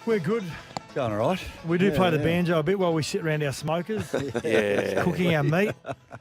We're good. Going all right. We do play the banjo a bit while we sit around our smokers. Cooking our meat.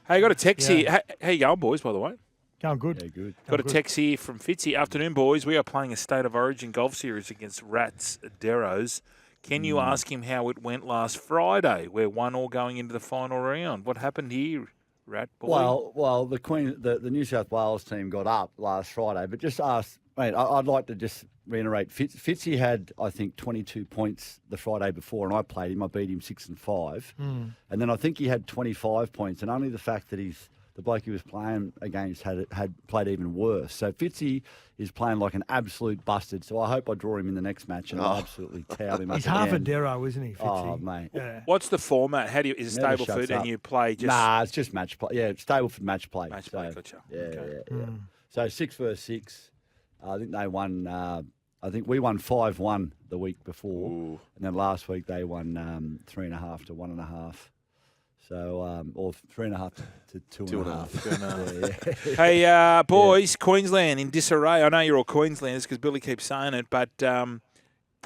Hey, I got a text here. How you going, boys, by the way? Going good. Yeah, good. Got a text here from Fitzy. Afternoon, boys. We are playing a State of Origin golf series against Rabbitohs. Can you ask him how it went last Friday? We're 1-1 going into the final round. What happened here, Rat boy? Well, the New South Wales team got up last Friday, but just ask, mate, I'd like to just reiterate. Fitzy had, I think, 22 points the Friday before, and I played him. I beat him 6-5. And then I think he had 25 points, and only the fact that the bloke he was playing against had played even worse. So Fitzy is playing like an absolute busted. So I hope I draw him in the next match and I'll absolutely towel him up. He's half a Darrow, isn't he, Fitzy? Oh, mate. Yeah. What's the format? Is it Never Stableford shuts and up. you play just... Nah, it's just match play. Yeah, it's Stableford match play. Match play, gotcha. Yeah, Okay. yeah. So 6 versus 6. I think they won. I think we won 5-1 the week before, and then last week they won 3.5 to 1.5. So, or 3.5 to 2.5. Hey, boys, Queensland in disarray. I know you're all Queenslanders because Billy keeps saying it, but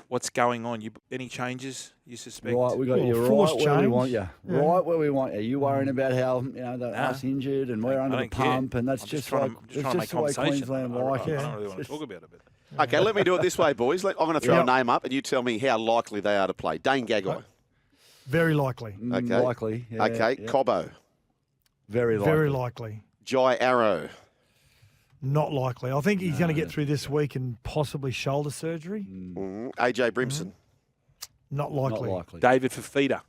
what's going on? Any changes you suspect? Right, we got you right forced where we change. want you. Right where we want you. You worrying about how us injured and we're under the pump, and that's I'm just trying like to it's make just the way conversation. Queensland I like it. don't really want to talk about it. Okay, let me do it this way, boys. I'm going to throw a name up, and you tell me how likely they are to play. Dane Gagai. Very likely. Okay. Likely. Yeah, Okay, yeah. Cobbo. Very likely. Very likely. Jai Arrow. Not likely. I think he's going to get through this week and possibly shoulder surgery. AJ Brimson. Not Not likely. likely. David Fafita.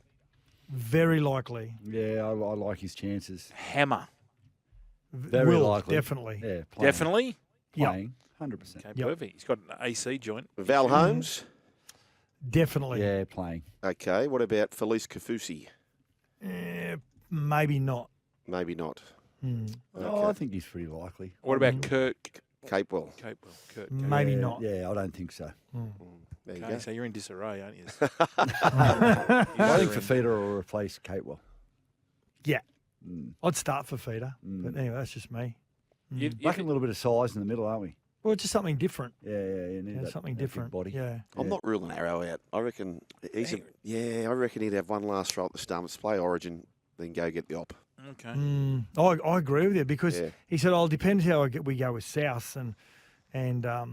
Very likely. Yeah, I like his chances. Hammer. Very Will, likely. definitely. Yeah, playing. Definitely. Playing. 100%. Okay, perfect. He's got an AC joint. Val Holmes. Definitely. Yeah, playing. Okay, what about Felice Kafusi? Maybe not. Maybe not. Oh, I think he's pretty likely. What about Kirk Capewell. Kurt? Maybe Yeah, not. Yeah, I don't think so. There you Okay, go. so you're in disarray, aren't you? I think Fafita will replace Capewell. Yeah. I'd start for feeder. But anyway, that's just me. Lacking a little bit of size in the middle, aren't we? Well, it's just something different. Yeah, you need that, something that big different. body. Yeah. I'm not ruling Arrow out. I reckon I reckon he'd have one last throw at the stumps, play Origin, then go get the op. Okay. I agree with you because Yeah. he said, "Oh, it depends how we go with South and how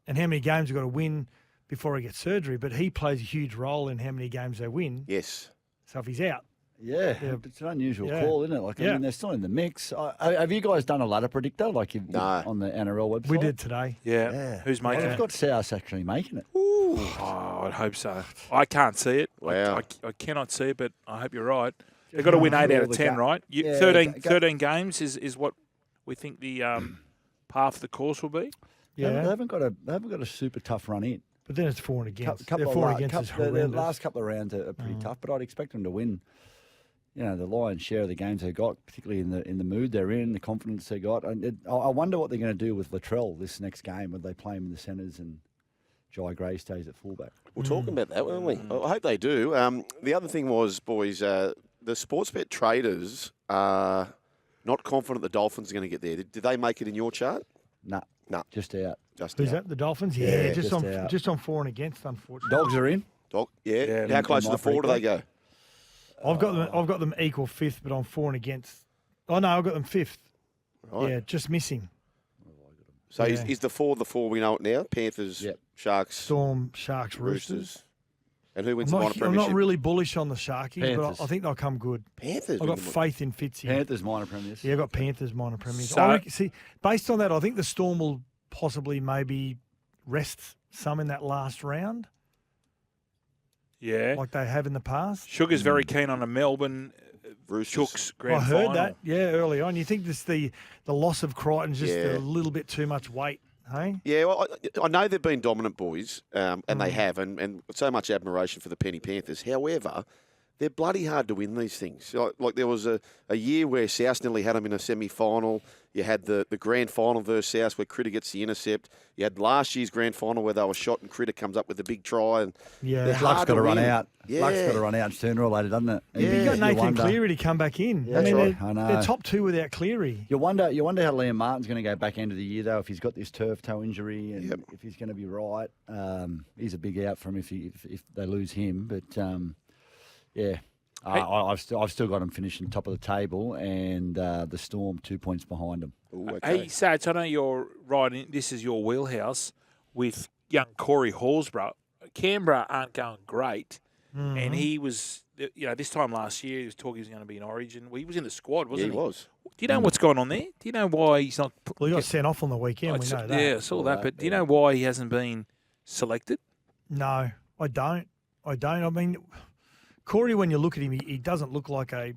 many games we've got to win before he gets surgery." But he plays a huge role in how many games they win. Yes. So if he's out, Yeah, it's an unusual call, isn't it? Like, I Yeah. mean, they're still in the mix. Have you guys done a ladder predictor No. on the NRL website? we did today. Yeah. Who's making I've it? got South actually making it. Oh, I'd hope so. I can't see it. Wow. I cannot see it, but I hope you're right. They've got to win 8 out of 10, right? Yeah, 13 games is what we think the path of the course will be. They Yeah, haven't got a super tough run in. but then it's for and against. Couple Their of for la- and against is couple- the horrendous. last couple of rounds are pretty tough, but I'd expect them to win. You know, the lion's share of the games they got, particularly in the mood they're in, the confidence they got. And I wonder what they're going to do with Latrell this next game. Would they play him in the centres and Jai Gray stays at fullback? We're talking about that, weren't we? I hope they do. The other thing was, boys, the Sportsbet traders are not confident the Dolphins are going to get there. Did they make it in your chart? Nah, Just out. Just Who's out. that? The Dolphins? Yeah, Yeah, just out. just on for and against, unfortunately. Dogs are in. Dog, yeah. Yeah, How in close to my the 4 do they go? I've got them equal fifth, but on for and against. Oh no, I've got them fifth. Right. Yeah, just missing. So Yeah. is the 4 the 4 we know it now? Panthers, Yep. Sharks, Storm, Sharks, Roosters. Roosters. And who I'm wins the minor not premiership? really bullish on the Sharkies, Panthers. but I think they'll come good. Panthers. I've got win the- faith in Fitzy. Panthers minor premiers. Yeah, I've got Panthers minor premiers. So- See, based on that, I think the Storm will possibly maybe rest some in that last round, Yeah. like they have in the past. Sugar's very keen on a Melbourne Roosters. Chooks grand I heard final. that, early on. You think the loss of Crichton's just Yeah. a little bit too much weight, hey? Yeah, well, I know they've been dominant boys, and they have, and so much admiration for the Penny Panthers. However, they're bloody hard to win these things. Like there was a year where South nearly had them in a semi-final. You had the grand final versus South where Critter gets the intercept. You had last year's grand final where they were shot and Critter comes up with a big try. And Yeah. Luck's got to run out. Yeah. Luck's got to run out sooner or later, doesn't it? You've got You Nathan wonder- Cleary to come back in. Yeah, that's right. I know. They're top two without Cleary. You wonder how Liam Martin's going to go back end of the year, though, if he's got this turf toe injury and if he's going to be right. He's a big out for him if they lose him. But, yeah. I've still got him finishing top of the table and the Storm 2 points behind him. Ooh, okay. Hey, Sats, I know you're right. This is your wheelhouse with young Corey Horsburgh. Canberra aren't going great, and he was, this time last year he was talking he was going to be in Origin. Well, he was in the squad, wasn't he? He was. Do you know what's going on there? Do you know why he's not? Well, he got sent off on the weekend. We know that. Yeah, I saw that. But do you know why he hasn't been selected? No, I don't. I mean, Corey, when you look at him, he doesn't look like a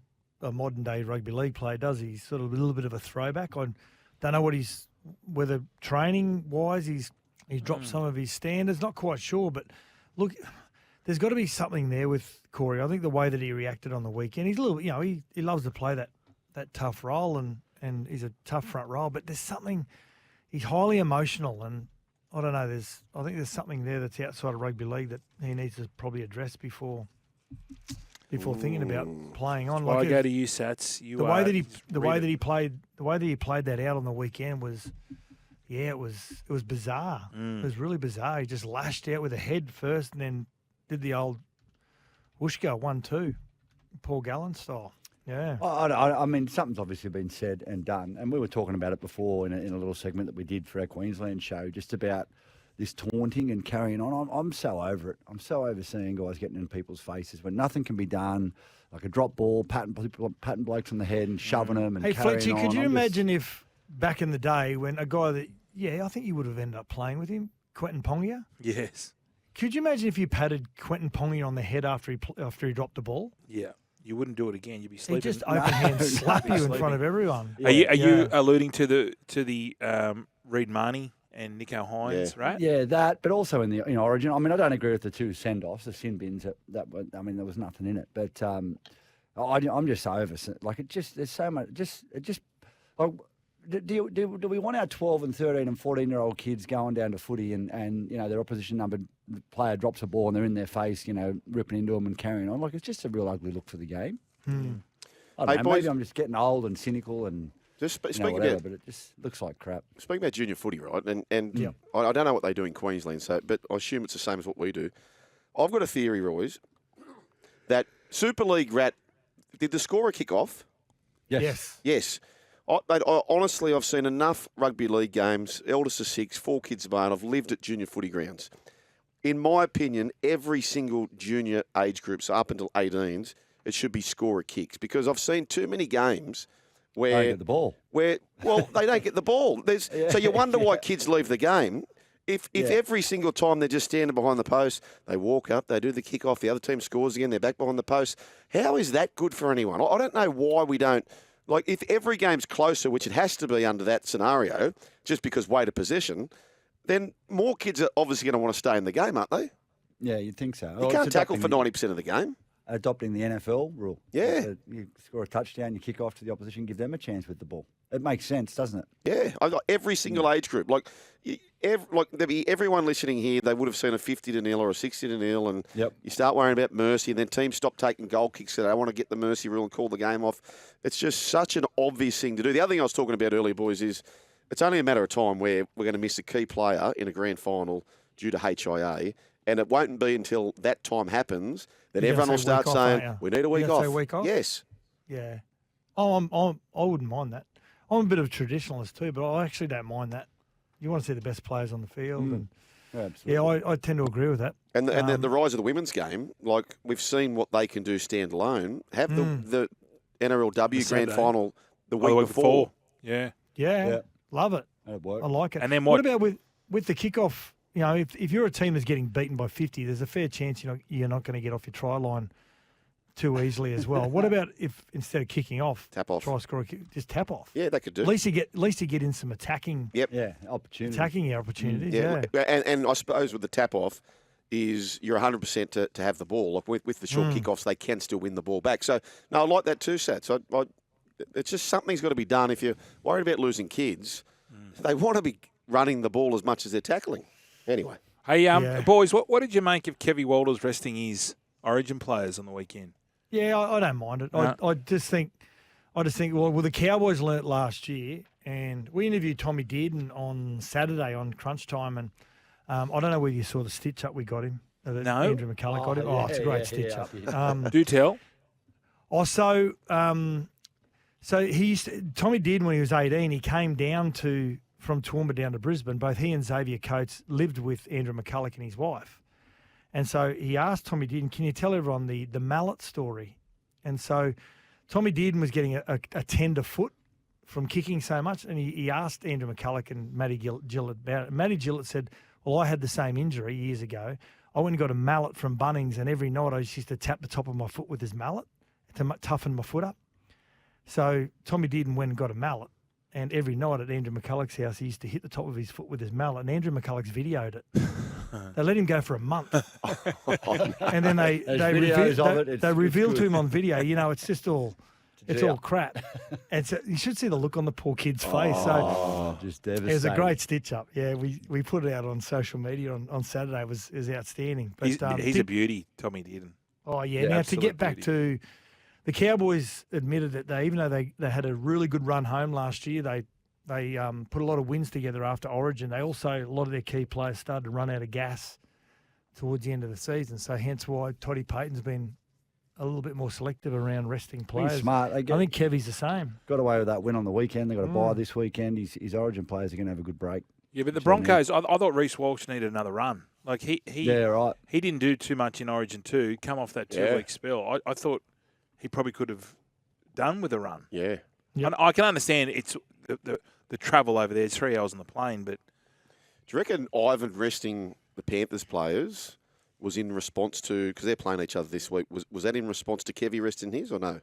modern day rugby league player, does he? He's sort of a little bit of a throwback. I don't know whether training wise he's dropped some of his standards. Not quite sure, but look, there's got to be something there with Corey. I think the way that he reacted on the weekend, he's a little, he loves to play that tough role and he's a tough front row, but there's something. He's highly emotional, and I don't know. I think there's something there that's outside of rugby league that he needs to probably address before thinking about playing on. Well, I go to you, Sats. The way that he played that out on the weekend was, it was bizarre. It was really bizarre. He just lashed out with a head first, and then did the old whooshka 1-2, Paul Gallen style. Yeah. I mean, something's obviously been said and done, and we were talking about it before in a little segment that we did for our Queensland show, just about this taunting and carrying on. I'm so over it. I'm so over seeing guys getting in people's faces when nothing can be done, like a drop ball, patting blokes on the head and shoving them and Hey, carrying Fletchy, on. could you imagine if back in the day when a guy that, I think you would have ended up playing with him, Quentin Pongia? Yes. Could you imagine if you patted Quentin Pongia on the head after he dropped the ball? Yeah. You wouldn't do it again. You'd be He sleeping. just open hand slap you in front of everyone. Are you alluding to the Reid Marnie and Nico Hines, right? Yeah, that, but also in Origin. I mean, I don't agree with the two send-offs, the sin bins. There was nothing in it. But I'm just over. Like, there's so much. Like, do we want our 12 and 13 and 14-year-old kids going down to footy and their opposition numbered player drops a ball and they're in their face, ripping into them and carrying on? Like, it's just a real ugly look for the game. I don't know, boys, maybe I'm just getting old and cynical and speaking whatever, about, but it just looks like crap. Speaking about junior footy, right? And I don't know what they do in Queensland, but I assume it's the same as what we do. I've got a theory, Royce, that Super League did the scorer kick off? Yes. Yes. Honestly, I've seen enough rugby league games, eldest of 6, 4 kids of 8. I've lived at junior footy grounds. In my opinion, every single junior age group, so up until 18s, it should be scorer kicks, because I've seen too many games where They get the ball. they don't get the ball. So you wonder why kids leave the game. If every single time they're just standing behind the post, they walk up, they do the kick off, the other team scores again, they're back behind the post. How is that good for anyone? I don't know why we don't. Like, if every game's closer, which it has to be under that scenario, just because weight of possession, then more kids are obviously going to want to stay in the game, aren't they? Yeah, you'd think so. You can't tackle for 90% of the game. Adopting the NFL rule. Yeah. You score a touchdown, you kick off to the opposition, give them a chance with the ball. It makes sense, doesn't it? Yeah, I've got every single age group. There'd be everyone listening here, they would have seen a 50-0 or a 60-0, and you start worrying about mercy, and then teams stop taking goal kicks, so they want to get the mercy rule and call the game off. It's just such an obvious thing to do. The other thing I was talking about earlier, boys, is it's only a matter of time where we're going to miss a key player in a grand final due to HIA, and it won't be until that time happens that everyone will start saying, we need a week off. Week off? Yes. Yeah. I wouldn't mind that. I'm a bit of a traditionalist too, but I actually don't mind that. You want to see the best players on the field. And Absolutely. I tend to agree with that. And the rise of the women's game, like we've seen what they can do standalone. Have the NRLW grand final the week before. Yeah. Yeah. Love it. That'd work. I like it. And then what about with the kickoff? If you're a team that's getting beaten by 50, there's a fair chance you're not going to get off your try line too easily as well. What about if instead of kicking off, tap off, try score, just tap off? Yeah, they could do. At least you get in some attacking. Yep. Yeah, opportunities. Attacking opportunities. Yeah. And I suppose with the tap off, is you're 100% to have the ball. Like with the short kickoffs, they can still win the ball back. So, no, I like that too, Sats. It's just something's got to be done. If you're worried about losing kids, they want to be running the ball as much as they're tackling. Anyway. Hey, boys, what did you make of Kevy Walters resting his Origin players on the weekend? Yeah, I don't mind it. No. I just think, well, the Cowboys learnt last year, and we interviewed Tommy Dearden on Saturday on Crunch Time, and I don't know whether you saw the stitch up we got him. That No. Andrew McCulloch got him. yeah, It's a great yeah, stitch yeah. up. Do tell. So Tommy Dearden, when he was 18, he came down from Toowoomba down to Brisbane. Both he and Xavier Coates lived with Andrew McCulloch and his wife. And so he asked Tommy Dearden, can you tell everyone the mallet story? And so Tommy Dearden was getting a tender foot from kicking so much, and he asked Andrew McCulloch and Matty Gillett about it. Matty Gillett said, well, I had the same injury years ago. I went and got a mallet from Bunnings, and every night I used to tap the top of my foot with his mallet to toughen my foot up. So Tommy Dearden went and got a mallet, and every night at Andrew McCulloch's house, he used to hit the top of his foot with his mallet, and Andrew McCulloch's videoed it. They let him go for a month. And then they revealed to him on video, it's just all crap. And so you should see the look on the poor kid's face. So Just devastating. it was a great stitch up. Yeah, we put it out on social media on Saturday. It was outstanding. But, He's a beauty, Tommy Dearden. Oh, yeah. Yeah, Now, to absolute get back beauty. to the Cowboys admitted that even though they had a really good run home last year, they put a lot of wins together after Origin. They also, a lot of their key players started to run out of gas towards the end of the season. So hence why Toddy Payton's been a little bit more selective around resting players. He's smart. I think Kevy's the same. Got away with that win on the weekend. They got a bye this weekend. His Origin players are going to have a good break. Yeah, but the Broncos, I thought Reece Walsh needed another run. Like he right. He didn't do too much in Origin 2, come off that 2-week spell. I thought he probably could have done with a run. Yeah. Yep. And I can understand it's the travel over there. It's 3 hours on the plane, but Do you reckon Ivan resting the Panthers players was in response to, because they're playing each other this week, was that in response to Kevy resting his or no?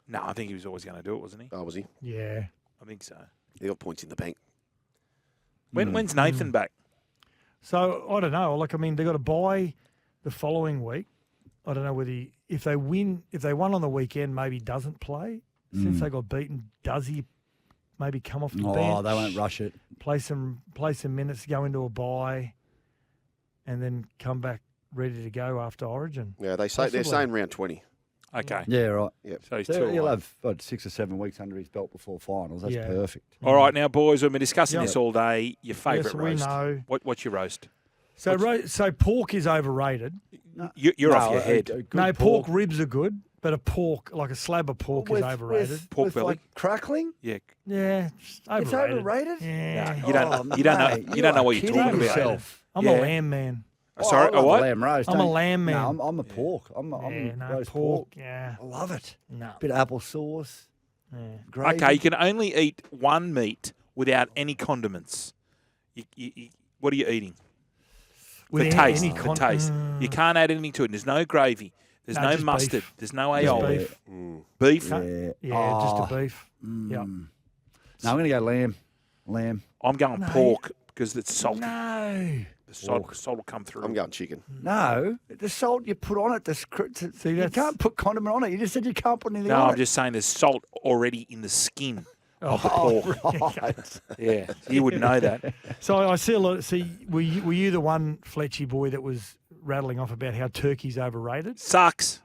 no, I think he was always going to do it, wasn't he? Oh, was he? Yeah. I think so. He got points in the bank. When's Nathan back? So I don't know. They got to buy the following week. I don't know whether if they won on the weekend, maybe doesn't play. Since they got beaten, does he maybe come off the bench? Oh, they won't rush it. Play some minutes, go into a bye, and then come back ready to go after Origin. Yeah, they're saying round 20. Okay. Yeah, right. Yep. So he's So he'll too have 6 or 7 weeks under his belt before finals. That's Yeah. perfect. All right, now, boys, we've been discussing Yep. this all day. Your favourite we roast. know. What's your roast? So pork is overrated. You're off your head. Good pork ribs are good, but like a slab of pork is overrated. Pork belly? Like crackling? Yeah. Yeah, it's overrated. It's overrated? Yeah. You don't know what you're talking about. yourself. I'm Yeah. a lamb man. Sorry, I love a what? lamb roast. I'm a lamb man. No, I'm a pork. I'm roast pork. Yeah. I love it. No. Bit of applesauce. Yeah. Gravy. Okay, you can only eat one meat without any condiments. What are you eating? With the any taste. The taste. You can't add anything to it. There's no gravy. There's No, no just mustard. beef. There's no Just aioli. beef. Beef? Yeah. Yeah, just Oh. a beef. Yep. No, I'm going to go lamb. Lamb. I'm going pork because it's salty. No. The salt will come through. I'm going chicken. No, the salt you put on it. You can't put condiment on it. You just said you can't put anything No, on I'm it. just saying there's salt already in the skin of the pork. Right. Yeah, you would know that. So I see a lot. Were you the one Fletchy boy that was rattling off about how turkey's overrated? Sucks.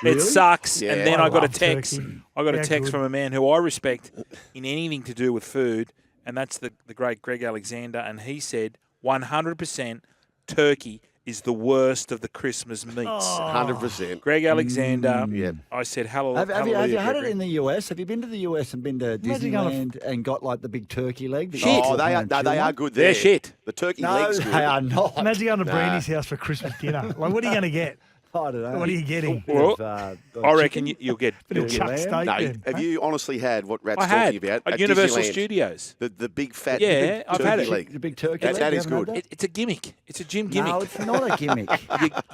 Really? It sucks. Yeah. And then I I got a love text. turkey. I got a How text good. from a man who I respect in anything to do with food, and that's the great Greg Alexander. And he said 100% turkey is the worst of the Christmas meats. 100%. Greg Alexander. Yeah. I said, hello. Have you had it Greg. in the US? Have you been to the US and been to Imagine going Disneyland and got like the big turkey leg? that you Shit. put Oh, they on are chili? good there. They're shit. The turkey No, leg's good. they are not. Imagine going to Nah. Brandy's house for Christmas dinner. Like, what are you going to get? I don't know. What are you getting? Well, Of, I reckon you'll get. Bit You'll of get chuck lamb? steak. No, then, have huh? you honestly had what Rat's I had talking about at Universal Disneyland? Studios. The big fat Yeah, I've turkey had it. leg. the big turkey That- leg? that You is haven't had good. that? It's a gimmick. It's a gym gimmick. No, it's not a gimmick.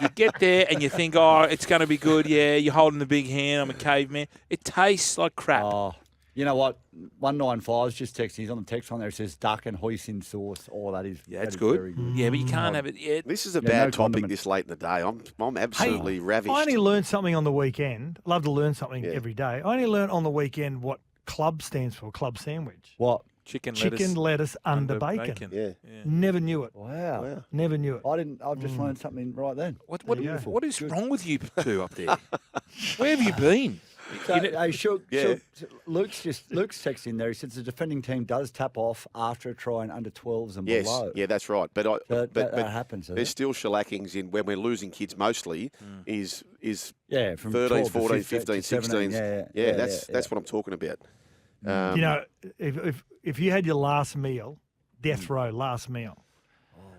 you get there and you think, oh, it's going to be good. Yeah, you're holding the big hand. I'm a caveman. It tastes like crap. Oh, You know what? 195's just texting. He's on the text line there. It says duck and hoisin sauce. Oh, that is Yeah, it's that is good. very good. Yeah, but you can't have it yet. This is a Yeah, bad no topic condiment. this late in the day. I'm absolutely ravished. I only learned something on the weekend. Love to learn something Yeah. every day. I only learned on the weekend what club stands for, club sandwich. What? Chicken Lettuce under bacon. Yeah. Never knew it. Wow. Wow. Never knew it. I didn't. I've just learned something right then. What Beautiful. what is wrong with you two up there? Where have you been? So, You know- hey, Yeah. Luke's texting there. He says the defending team does tap off after a try in under 12s and Yes. below. Yeah, that's right. But That happens. doesn't there's it? still shellackings in when we're losing kids mostly is Yeah, from 13s, 12 to 14s, 15, 15s, 17. 16s. Yeah, That's what I'm talking about. You know, if you had your last meal, death row last meal.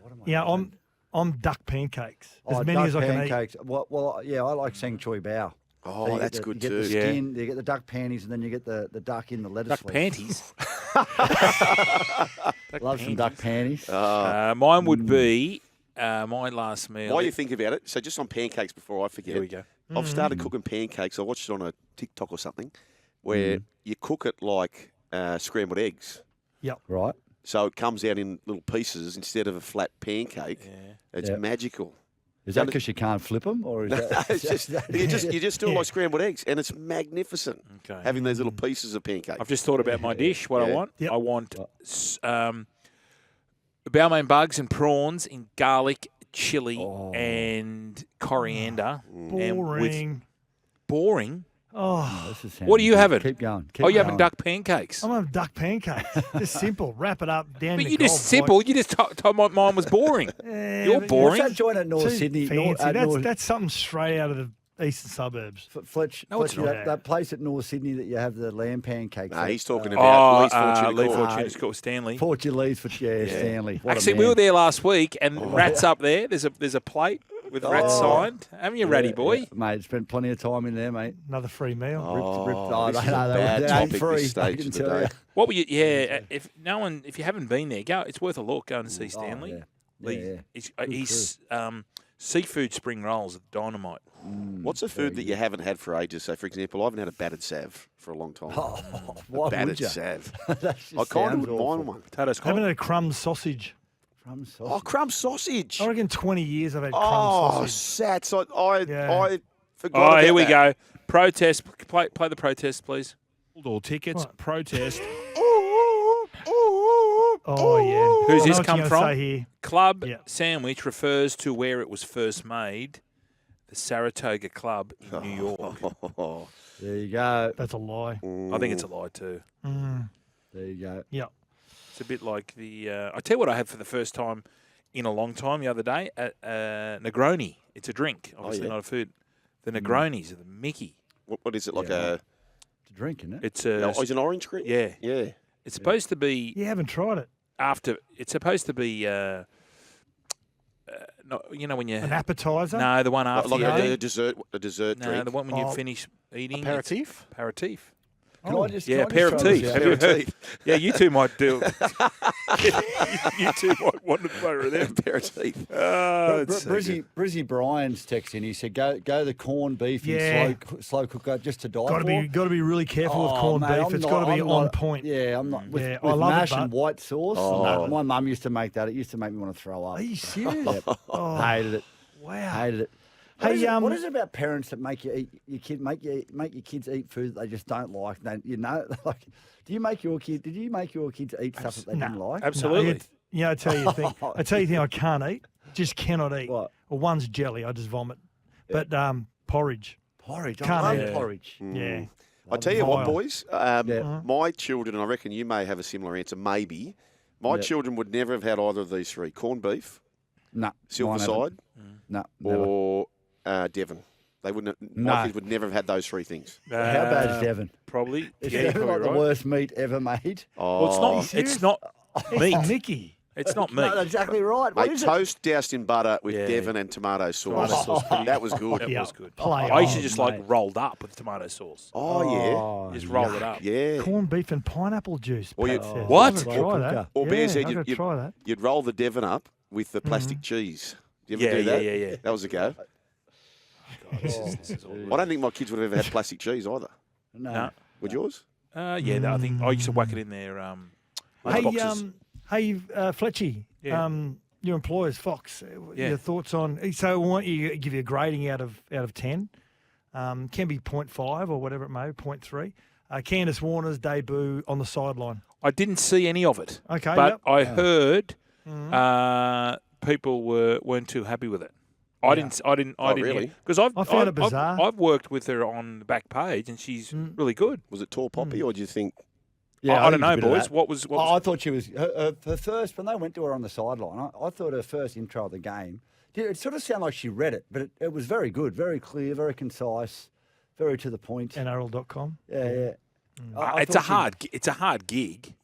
What am I Yeah, doing? I'm duck pancakes. As many duck as I can eat. pancakes. Well, yeah, I like Sang Choi Bao. Oh, So you that's get good you too. Get the Yeah. skin, you get the duck panties, and then you get the duck in the lettuce Duck leaf. panties. Love some duck panties. Mine would be my last meal. While you think about it, so just on pancakes before I forget. Here we go. I've started cooking pancakes. I watched it on a TikTok or something where you cook it like scrambled eggs. Right. So it comes out in little pieces instead of a flat pancake. Yeah. It's Yeah. magical. Is that because you can't flip them, or is that? It's just, you just do it like scrambled eggs, and it's magnificent. Okay. Having these little pieces of pancake. I've just thought about my dish. What I Yeah. want. Yep. I want Balmain bugs and prawns in garlic, chili, and coriander. And with Boring. boring. Oh, This is What are you sounding having? good. Keep going. Oh, you having duck pancakes? I'm having duck pancakes. Just simple. Wrap it up down. But the you just gob, simple. like- You just told mine was boring. Yeah, You're but boring. What's that joint at North Too Sydney? fancy. That's something straight out of the eastern suburbs. Fletch. No, it's Fletch, not. that place at North Sydney that you have the lamb pancakes. Nah, at, he's talking Oh, about Lee's Fortune Lee Court. Fortune Court, Stanley. Portuguese for Stanley. What a Actually, man. we were there last week, and Rat's up there. There's a plate with Rat signed. Haven't you, Ratty boy? Yeah, mate, spent plenty of time in there, mate. Another free meal. Oh, this they is a know bad they ain't topic free, this I stage can of the tell day. you. What were you? Yeah, if you haven't been there, go. It's worth a look. Go and see Stanley. yeah. Lee, Yeah, he's seafood spring rolls at Dynamite. What's a food that you haven't had for ages? So, for example, I haven't had a battered sav for a long time. Why battered would you? sav. That just I kind of sounds wouldn't mind awful. one. Potatoes I haven't cold. had a crumb sausage. Crumb Oh, sausage. crumb sausage. I reckon 20 years I've had crumb Oh, sausage. sats. I Yeah. forgot Oh, about here we that. go. Protest. Play the protest, please. All tickets, What? protest. Oh, yeah. Who's I know this what come you're from? gonna say here. Club Yeah. sandwich refers to where it was first made. The Saratoga Club in New York. Oh, There you go. That's a lie. I think it's a lie too. There you go. Yeah. It's a bit like the. I tell you what, I had for the first time in a long time the other day. Negroni. It's a drink, obviously yeah. not a food. The Negronis are the Mickey. what is it, like Yeah. a... It's a drink, isn't it? It's No, is it an orange cream? yeah. Yeah. It's supposed to be You haven't tried it. after. It's supposed to be. No, you know when you. An appetizer? No, the one after Like you a eat. dessert No, drink. the one when you Oh. finish eating. Aperitif? Aperitif. Can I just, Yeah, can I just throw aperitif. this out? Have you heard? Aperitif. Yeah, you two might do. You two might want to borrow them. Aperitif. Oh, it's so good. Brizzy Brian's texting. He said, "Go the corned beef Yeah. in slow cooker just to die Got for." to be really careful with corned mate, beef. I'm It's not- got to be I'm on not- point. Yeah, I'm not with, Yeah, with I love it, mash but- and white sauce. Oh. My mum used to make that. It used to make me want to throw up. Are you serious? Yep. Oh, Hated it. wow. Hated it. Hey, What is it about parents that make you eat your kid make your kids eat food that they just don't like? They, like, Did you make your kids eat stuff that they didn't like? Absolutely. I tell you a thing. I tell you a thing I can't eat. Just cannot eat. What? Well, one's jelly. I just vomit. But porridge. Porridge. Can't I eat love it. porridge. Yeah. I tell you what, Vile. boys, Yeah. my children, and I reckon you may have a similar answer, maybe. My Yeah. children would never have had either of these three: corned beef, No. Silverside, No. Never. or Devon. They wouldn't. No. My kids would never have had those three things. How bad is Devon? Probably. Is Yeah, you're Devon probably like the right. worst meat ever made? Oh, Well, it's not. serious? It's not meat. It's Mickey. It's not No, meat. that's exactly right. What Mate, is it? toast doused in butter with Yeah. Devon and tomato sauce. Tomato sauce, pretty- That was good. That Yeah. was good. Play I used to on, just mate. like rolled up with tomato sauce. Oh, Just roll it up. yeah. Yeah. Corned beef and pineapple juice. Or you- Pat says. What? I've got to try that. Or Bear said I've got to try that. you'd roll the Devon up with the plastic cheese. Do you ever Yeah, do that? yeah. That was a go. This is all I don't think my kids would have ever had plastic cheese either. No. No. Would yours? I think I used to whack it in there. Hey, boxes. Fletchy, Yeah. your employers, Fox. Yeah. Your thoughts on? So, why don't you give you a grading out of 10? Can be 0.5 or whatever it may be, 0.3. Candace Warner's debut on the sideline. I didn't see any of it. Okay, but yep. I heard people weren't too happy with it. I didn't really? Because I found it bizarre. I've worked with her on the back page, and she's really good. Was it tall poppy, or do you think? Yeah, I don't think know, it's a bit of boys. that. What was? I thought she was her first when they went to her on the sideline. I thought her first intro of the game. It sort of sounded like she read it, but it was very good, very clear, very concise, very to the point. NRL.com. Yeah. It's a hard gig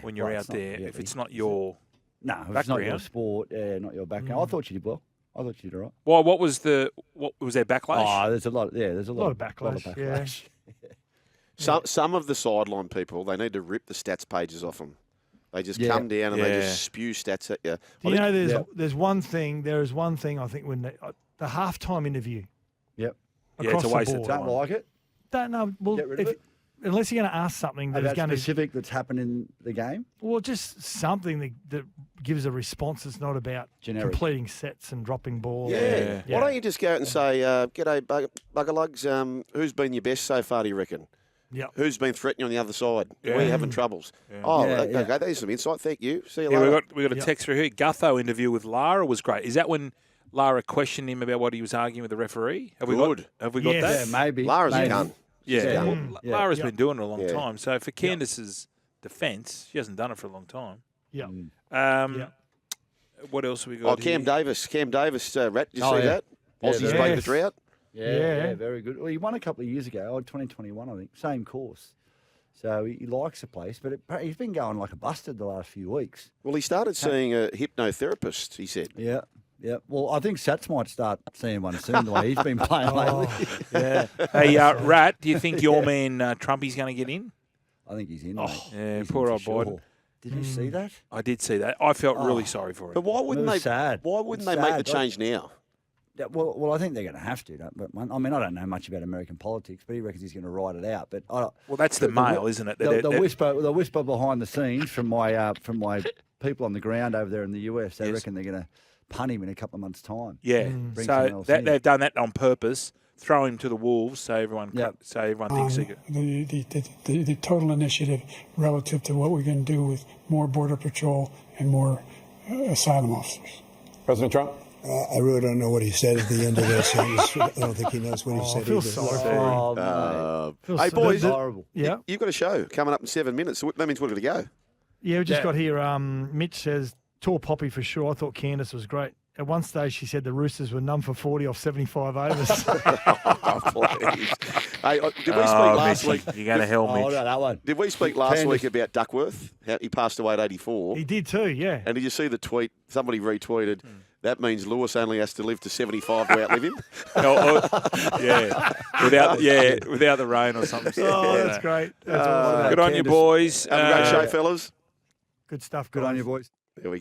when you're well, out it's not there. really. If it's not your No, if it's not your background. sport, not your background. I thought she did well. I thought she did all right. Well, what was their backlash? Oh, there's a lot. Yeah, there's a lot of backlash. Some of the sideline people, they need to rip the stats pages off them. They just come down and they just spew stats at you. Do you know, there's one thing. There is one thing I think when the halftime interview. Yep. It's a waste of time. Don't like it. Don't know. Well, Get rid of it. Unless you're going to ask something that is going to specific that's happened in the game. Well, just something that gives a response that's not about Generic. completing sets and dropping balls. Yeah. Why don't you just go out and say, "G'day, bugger lugs. Who's been your best so far? Do you reckon? Yeah. Who's been threatening you on the other side? Yeah. Where you having troubles? Yeah. Oh, Yeah, okay. There's some insight. Thank you. See you Yeah, later. we got a text through here. Gutho interview with Lara was great. Is that when Lara questioned him about what he was arguing with the referee? Have we got Yes. that? Yeah, maybe. Lara's maybe. a gun. Yeah. Well, Yeah. Lara's been doing it a long Yeah. time. So for Candace's defence, she hasn't done it for a long time. Yeah. What else have we got? Oh, Cam Davis. Rat, did you Oh, see yeah. that? Yeah, Aussies very break the nice. drought. Yeah, very good. Well, he won a couple of years ago, 2021, I think. Same course. So he likes the place, but he's been going like a bastard the last few weeks. Well, he started seeing a hypnotherapist, he said. Yeah. Well, I think Sats might start seeing one soon, the way he's been playing lately. Yeah. Hey, Rat, do you think your man Trumpy's going to get in? I think he's in, mate. Yeah, He's poor in old for Biden. sure. Did you see that? I did see that. I felt really sorry for him. But why wouldn't It they? was sad. Why wouldn't It's they make the sad. change now? Yeah, well, I think they're going to have to. But I mean, I don't know much about American politics, but he reckons he's going to ride it out. But Well, that's the mail, isn't it? The whisper behind the scenes from my people on the ground over there in the US, they reckon they're going to punt him in a couple of months' time. Yeah. Bring someone So else in. they've done that on purpose. Throw him to the wolves so everyone thinks he could. The total initiative relative to what we're going to do with more border patrol and more asylum officers. President Trump? I really don't know what he said at the end of this. I don't think he knows what he said. I feel either. sorry for him. Hey, boys, horrible. Yeah. you've got a show coming up in 7 minutes. So that means we're going to go. Yeah, we just got here. Mitch says, tall Poppy for sure. I thought Candace was great. At one stage, she said the Roosters were numb for 40 off 75 overs. Oh, please. Hey, did we speak last week? You're going to hell, Oh, Mitch. no, that one. Did we speak last Candace. week about Duckworth? How he passed away at 84. He did too, yeah. And did you see the tweet? Somebody retweeted. That means Lewis only has to live to 75 to outlive him. Without the rain or something. Oh, that's great. That's awesome. Good on you, boys. Have a great show, fellas. Good stuff, Good guys. on you, boys. There we go.